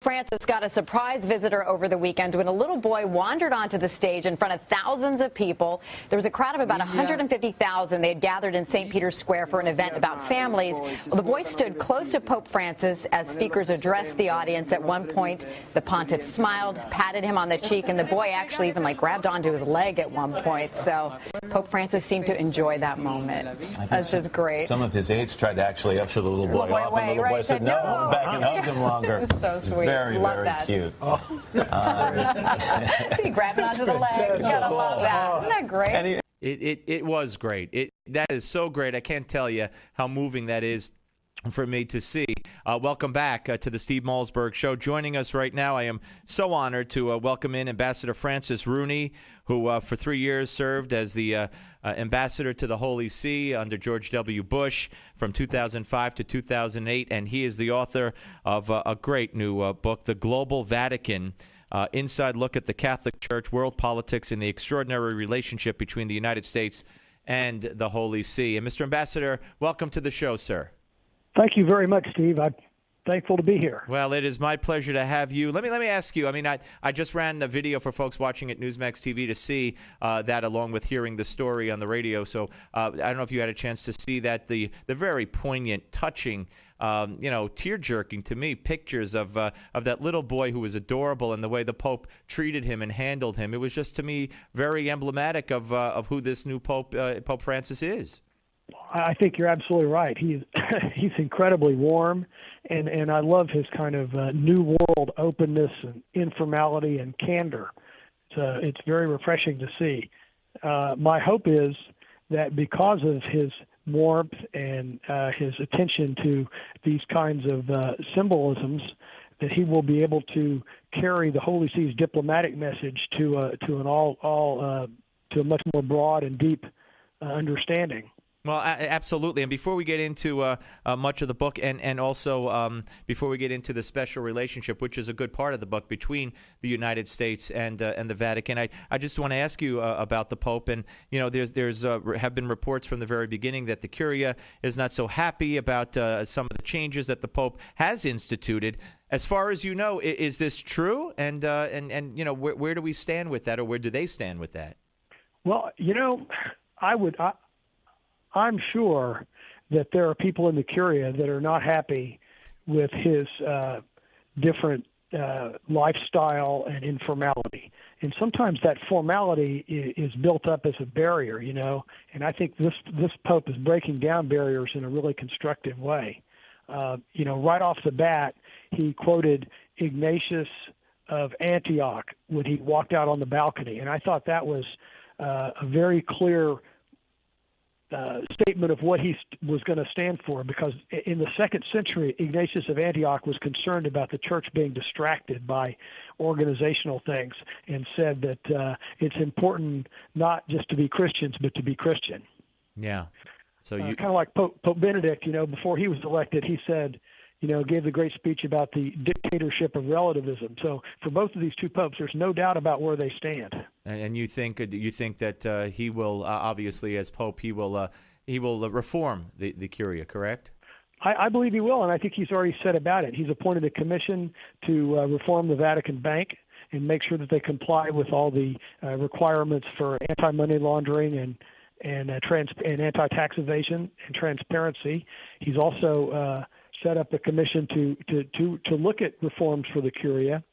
Francis got a surprise visitor over the weekend when a little boy wandered onto the stage in front of thousands of people. There was a crowd of about 150,000. They had gathered in St. Peter's Square for an event about families. Well, the boy stood close to Pope Francis as speakers addressed the audience. At one point, the pontiff smiled, patted him on the cheek, and the boy actually even grabbed onto his leg at one point. So Pope Francis seemed to enjoy that moment. That's just great. Some of his aides tried to actually usher the little boy off, and the little boy said, no, back and hugged him longer. So sweet. Very, love very that. cute. See, grabbing onto the leg. Gotta love that. Isn't that great? It was great. That is so great. I can't tell you how moving that is for me to see. Welcome back to the Steve Malzberg Show. Joining us right now, I am so honored to welcome in Ambassador Francis Rooney, who for 3 years served as the ambassador to the Holy See under George W. Bush from 2005 to 2008, and he is the author of a great new book, The Global Vatican, Inside Look at the Catholic Church, World Politics, and the Extraordinary Relationship between the United States and the Holy See. And Mr. Ambassador, welcome to the show, sir. Thank you very much, Steve. I'm thankful to be here. Well, it is my pleasure to have you. Let me ask you. I mean, I just ran a video for folks watching at Newsmax TV to see that, along with hearing the story on the radio. So I don't know if you had a chance to see that. The very poignant, touching, tear-jerking to me pictures of that little boy who was adorable and the way the Pope treated him and handled him. It was just, to me, very emblematic of who this new Pope, Pope Francis, is. I think you're absolutely right. He's incredibly warm, and I love his kind of new world openness and informality and candor. So it's very refreshing to see. My hope is that because of his warmth and his attention to these kinds of symbolisms, that he will be able to carry the Holy See's diplomatic message to a much more broad and deep understanding. Well, absolutely. And before we get into much of the book, and also before we get into the special relationship, which is a good part of the book, between the United States and the Vatican, I just want to ask you about the Pope. And there's have been reports from the very beginning that the Curia is not so happy about some of the changes that the Pope has instituted. As far as you know, is this true? And where do we stand with that, or where do they stand with that? Well, I'm sure that there are people in the Curia that are not happy with his different lifestyle and informality. And sometimes that formality is built up as a barrier, and I think this Pope is breaking down barriers in a really constructive way. Right off the bat, he quoted Ignatius of Antioch when he walked out on the balcony, and I thought that was a very clear statement of what he was going to stand for, because in the 2nd century, Ignatius of Antioch was concerned about the church being distracted by organizational things, and said that it's important not just to be Christians, but to be Christian. Yeah. So you kind of like Pope Benedict, before he was elected, he said, gave the great speech about the dictatorship of relativism. So for both of these two popes, there's no doubt about where they stand. And you think that he will, obviously, as Pope, he will reform the Curia, correct? I believe he will, and I think he's already said about it. He's appointed a commission to reform the Vatican Bank and make sure that they comply with all the requirements for anti-money laundering and anti-tax evasion and transparency. He's also set up a commission to look at reforms for the Curia.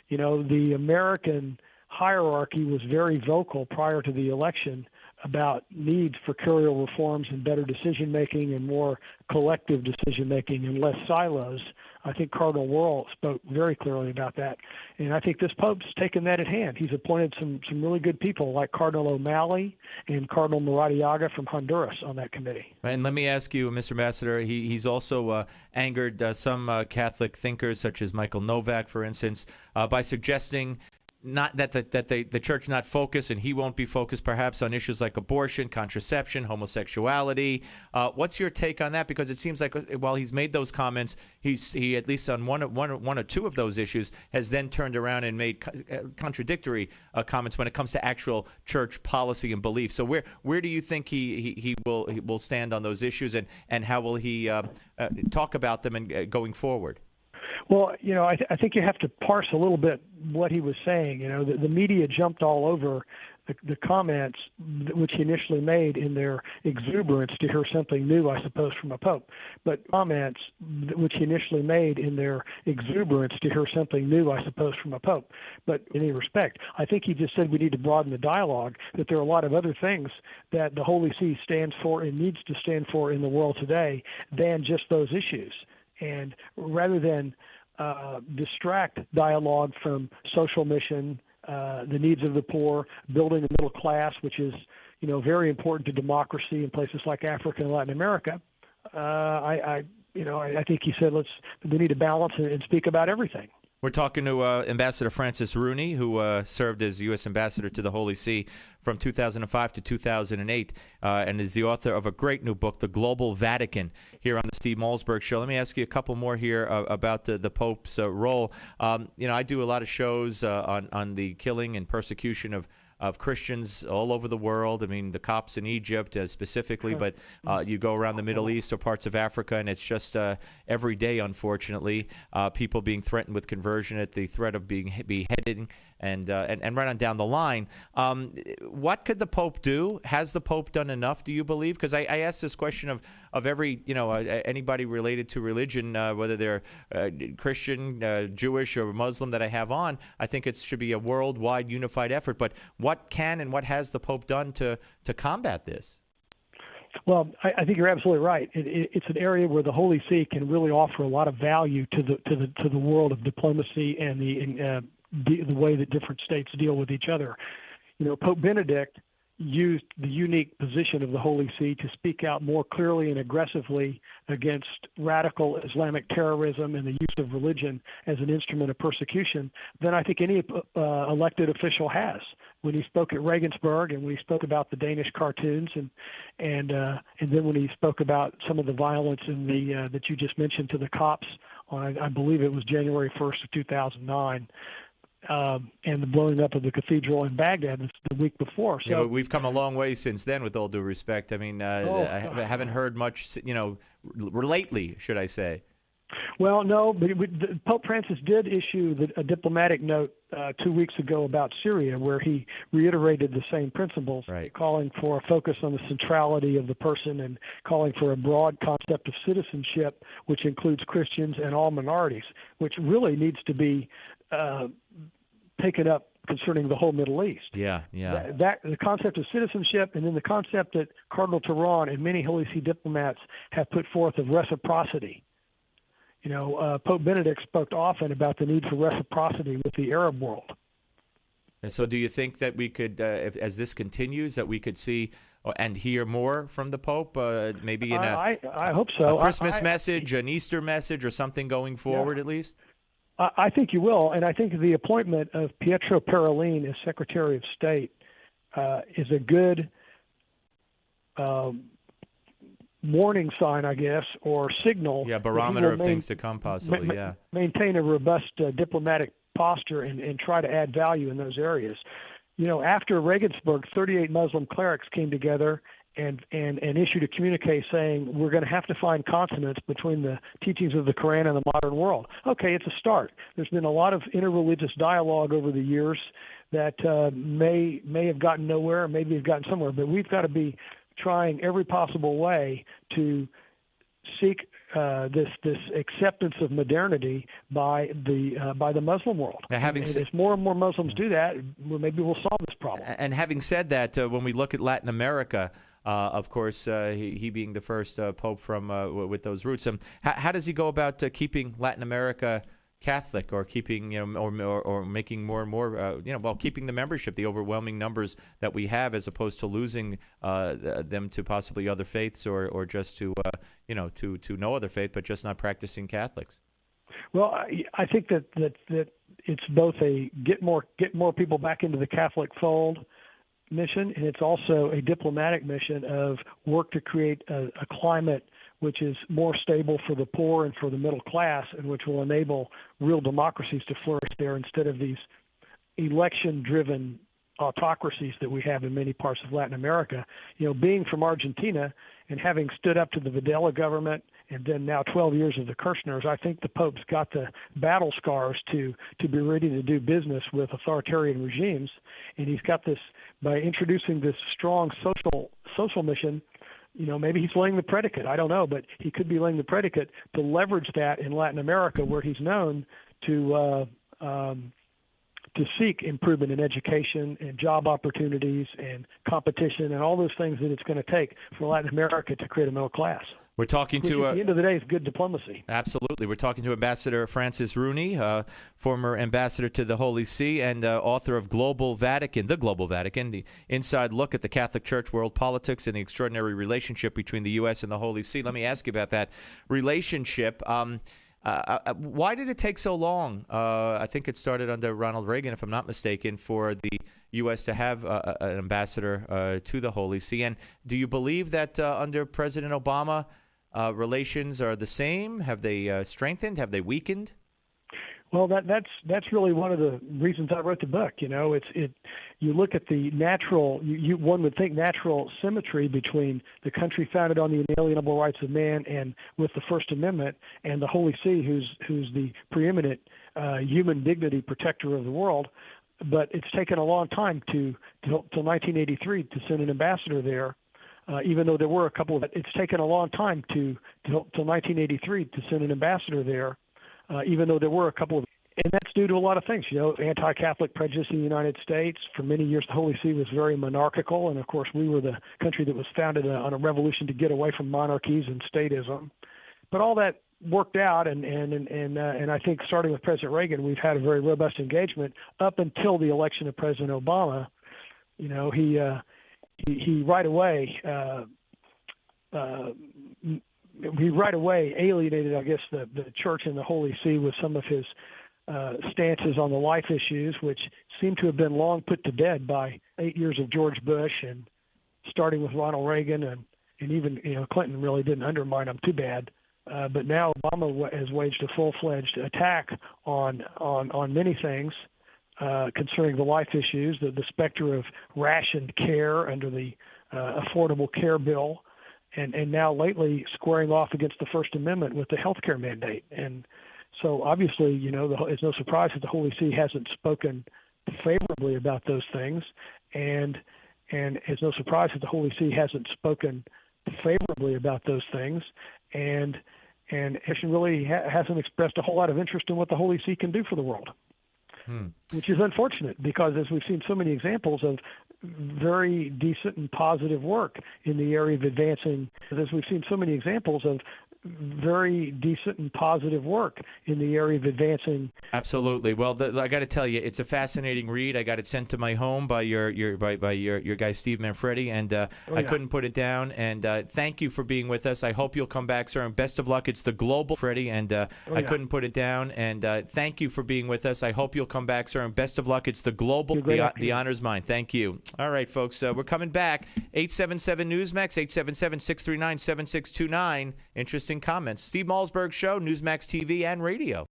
The American hierarchy was very vocal prior to the election about needs for curial reforms and better decision-making and more collective decision-making and less silos. I think Cardinal Wuerl spoke very clearly about that. And I think this Pope's taken that at hand. He's appointed some really good people like Cardinal O'Malley and Cardinal Maradiaga from Honduras on that committee. And let me ask you, Mr. Ambassador, he's also angered some Catholic thinkers, such as Michael Novak, for instance, by suggesting not that the church not focus, and he won't be focused perhaps on issues like abortion, contraception, homosexuality. What's your take on that? Because it seems like while he's made those comments, he at least on one or two of those issues has then turned around and made contradictory comments when it comes to actual church policy and belief. So where do you think he will stand on those issues, and how will he talk about them and going forward? Well, I think you have to parse a little bit what he was saying. The media jumped all over the comments which he initially made in their exuberance to hear something new, I suppose, from a pope. But comments which he initially made in their exuberance to hear something new, I suppose, from a pope. But in any respect, I think he just said we need to broaden the dialogue, that there are a lot of other things that the Holy See stands for and needs to stand for in the world today than just those issues. And rather than distract dialogue from social mission, the needs of the poor, building the middle class, which is, very important to democracy in places like Africa and Latin America. I think he said we need to balance and speak about everything. We're talking to Ambassador Francis Rooney, who served as U.S. Ambassador to the Holy See from 2005 to 2008, and is the author of a great new book, The Global Vatican, here on the Steve Malzberg Show. Let me ask you a couple more here about the Pope's role. I do a lot of shows on the killing and persecution of Christians all over the world. I mean, the Copts in Egypt specifically, but you go around the Middle East or parts of Africa, and it's just every day, unfortunately, people being threatened with conversion at the threat of being beheaded, and right on down the line. What could the Pope do? Has the Pope done enough, do you believe? Because I asked this question of every, anybody related to religion, whether they're Christian, Jewish, or Muslim that I have on. I think it should be a worldwide unified effort. But what can and what has the Pope done to combat this? Well, I think you're absolutely right. It's an area where the Holy See can really offer a lot of value to the world of diplomacy and the way that different states deal with each other. Pope Benedict used the unique position of the Holy See to speak out more clearly and aggressively against radical Islamic terrorism and the use of religion as an instrument of persecution than I think any elected official has. When he spoke at Regensburg, and when he spoke about the Danish cartoons, and then when he spoke about some of the violence in that you just mentioned to the Copts on, I believe it was January 1st of 2009. And the blowing up of the cathedral in Baghdad the week before. So we've come a long way since then, with all due respect. I mean, I haven't heard much, lately, should I say. Well, no, but Pope Francis did issue a diplomatic note 2 weeks ago about Syria, where he reiterated the same principles, right, calling for a focus on the centrality of the person and calling for a broad concept of citizenship, which includes Christians and all minorities, which really needs to be taken up concerning the whole Middle East. Yeah. That the concept of citizenship, and then the concept that Cardinal Turan and many Holy See diplomats have put forth of reciprocity. Pope Benedict spoke often about the need for reciprocity with the Arab world. And so do you think that we could, as this continues, that we could see and hear more from the Pope, maybe in I hope so. A Christmas message, an Easter message, or something going forward at least? I think you will, and I think the appointment of Pietro Parolin as Secretary of State is a good warning sign, I guess, or signal. Yeah, barometer of things to come, possibly, maintain a robust diplomatic posture and try to add value in those areas. After Regensburg, 38 Muslim clerics came together and issued a communique saying we're going to have to find consonance between the teachings of the Quran and the modern world. Okay, it's a start. There's been a lot of interreligious dialogue over the years that may have gotten nowhere, or maybe have gotten somewhere, but we've got to be trying every possible way to seek this acceptance of modernity by the Muslim world. Now, and as more and more Muslims do that, maybe we'll solve this problem. And having said that, when we look at Latin America, of course, he being the first pope from with those roots, how does he go about keeping Latin America Catholic, or keeping, or making more and more, keeping the membership, the overwhelming numbers that we have, as opposed to losing them to possibly other faiths, or just to no other faith, but just not practicing Catholics? Well, I think that it's both a get more people back into the Catholic fold mission, and it's also a diplomatic mission of work to create a climate which is more stable for the poor and for the middle class, and which will enable real democracies to flourish there instead of these election-driven autocracies that we have in many parts of Latin America. Being from Argentina and having stood up to the Videla government and then now 12 years of the Kirchners, I think the Pope's got the battle scars to be ready to do business with authoritarian regimes, and he's got this by introducing this strong social mission. Maybe he's laying the predicate. I don't know, but he could be laying the predicate to leverage that in Latin America, where he's known to seek improvement in education and job opportunities and competition and all those things that it's going to take for Latin America to create a middle class. We're talking to at the end of the day, it's good diplomacy. Absolutely. We're talking to Ambassador Francis Rooney, former ambassador to the Holy See and author of GLOBAL Vatican, The Global Vatican, the inside look at the Catholic Church, world politics, and the extraordinary relationship between the U.S. and the Holy See. Let me ask you about that relationship. Why did it take so long? I think it started under Ronald Reagan, if I'm not mistaken, for the U.S. to have an ambassador to the Holy See. And do you believe that under President Obama, relations are the same? Have they strengthened? Have they weakened? Well, that's really one of the reasons I wrote the book. You look at the natural, one would think natural symmetry between the country founded on the inalienable rights of man and with the First Amendment, and the Holy See, who's the preeminent human dignity protector of the world. But it's taken a long time till 1983 to send an ambassador there. Even though there were a couple of, it's taken a long time till 1983 to send an ambassador there. Even though there were a couple of, and that's due to a lot of things, anti-Catholic prejudice in the United States. For many years, the Holy See was very monarchical, and of course, we were the country that was founded on a revolution to get away from monarchies and statism. But all that worked out, and I think starting with President Reagan, we've had a very robust engagement up until the election of President Obama. He right away. He right away alienated, I guess, the Church and the Holy See with some of his stances on the life issues, which seem to have been long put to bed by 8 years of George Bush, and starting with Ronald Reagan, and even Clinton really didn't undermine them too bad. But now Obama has waged a full-fledged attack on many things concerning the life issues, the specter of rationed care under the Affordable Care Bill. And now lately squaring off against the First Amendment with the health care mandate. And so obviously, it's no surprise that the Holy See hasn't spoken favorably about those things. And it's no surprise that the Holy See hasn't spoken favorably about those things. And it really hasn't expressed a whole lot of interest in what the Holy See can do for the world. Which is unfortunate, because as we've seen so many examples of very decent and positive work in the area of advancing, Absolutely. Well, I got to tell you, it's a fascinating read. I got it sent to my home by your guy Steve Manfredi, and I couldn't put it down. And thank you for being with us. I hope you'll come back, sir. And best of luck. It's the Global Freddie, and I couldn't put it down. And thank you for being with us. I hope you'll come back, sir. And best of luck. It's the Global. The honor's mine. Thank you. All right, folks. We're coming back. 877 Newsmax 877-639-7629. Interesting comments. Steve Malzberg Show, Newsmax TV and radio.